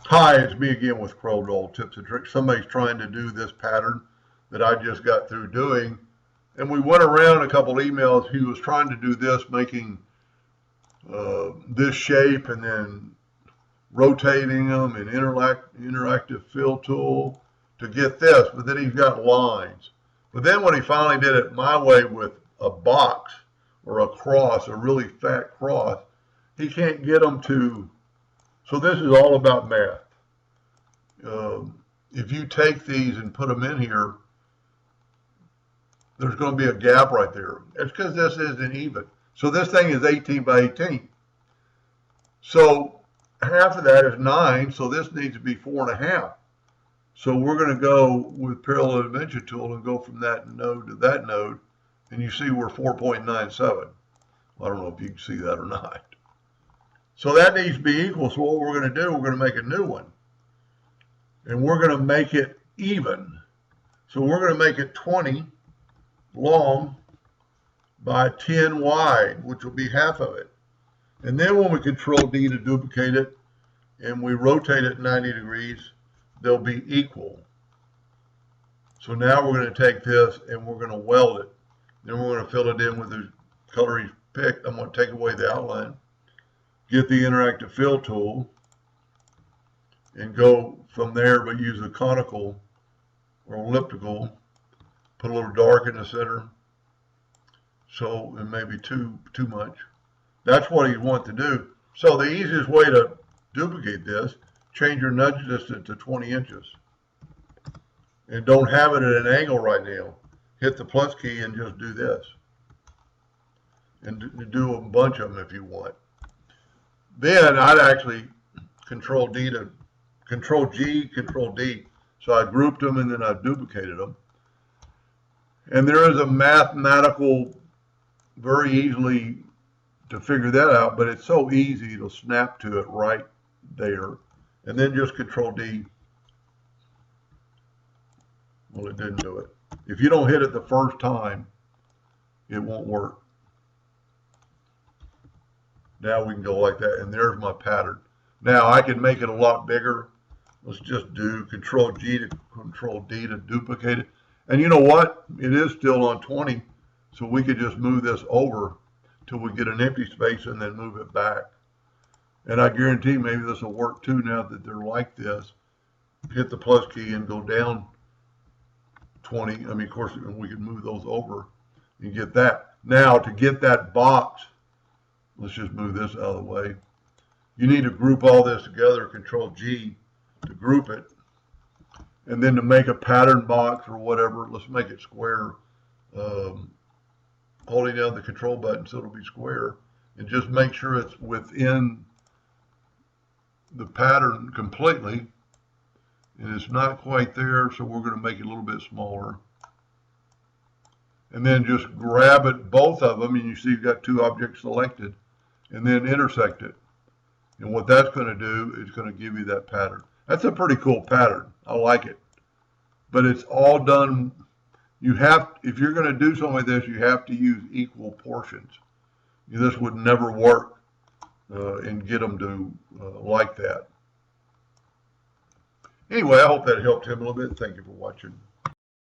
Hi, it's me again with Corel Tips and Tricks. Somebody's trying to do this pattern that I just got through doing. And we went around a couple emails. He was trying to do this, making this shape and then rotating them in interactive fill tool to get this. But then he's got lines. But then when he finally did it my way with a box or a cross, a really fat cross, he can't get them to. So this is all about math. If you take these and put them in here, there's going to be a gap right there. It's because this isn't even. So this thing is 18 by 18. So half of that is 9, so this needs to be 4.5. So we're going to go with parallel dimension tool and go from that node to that node, and you see we're 4.97. I don't know if you can see that or not. So that needs to be equal. So what we're going to do, we're going to make a new one. And we're going to make it even. So we're going to make it 20 long by 10 wide, which will be half of it. And then when we Control D to duplicate it and we rotate it 90 degrees, they'll be equal. So now we're going to take this and we're going to weld it. Then we're going to fill it in with the color he's picked. I'm going to take away the outline, get the interactive fill tool, and go from there, but use a conical or elliptical, put a little dark in the center, so it may be too much. That's what you want to do. So the easiest way to duplicate this, change your nudge distance to 20 inches. And don't have it at an angle right now. Hit the plus key and just do this. And do a bunch of them if you want. Then I'd actually Control G, Control D. So I grouped them and then I duplicated them. And there is a mathematical, very easily to figure that out, but it's so easy to snap to it right there. And then just Control D. Well, it didn't do it. If you don't hit it the first time, it won't work. Now we can go like that, and there's my pattern. Now I can make it a lot bigger. Let's just do Control G to Control D to duplicate it. And you know what? It is still on 20, so we could just move this over till we get an empty space and then move it back. And I guarantee maybe this will work too now that they're like this. Hit the plus key and go down 20. I mean, of course, we can move those over and get that. Now, to get that box, let's just move this out of the way. You need to group all this together, Control G, to group it, and then to make a pattern box or whatever, let's make it square, holding down the control button so it'll be square, and just make sure it's within the pattern completely, and it's not quite there, so we're going to make it a little bit smaller, and then just grab it, both of them, and you see you've got two objects selected, and then intersect it. And what that's going to do is going to give you that pattern. That's a pretty cool pattern. I like it. But it's all done. You have, if you're going to do something like this, you have to use equal portions. This would never work and get them to like that. Anyway, I hope that helped him a little bit. Thank you for watching.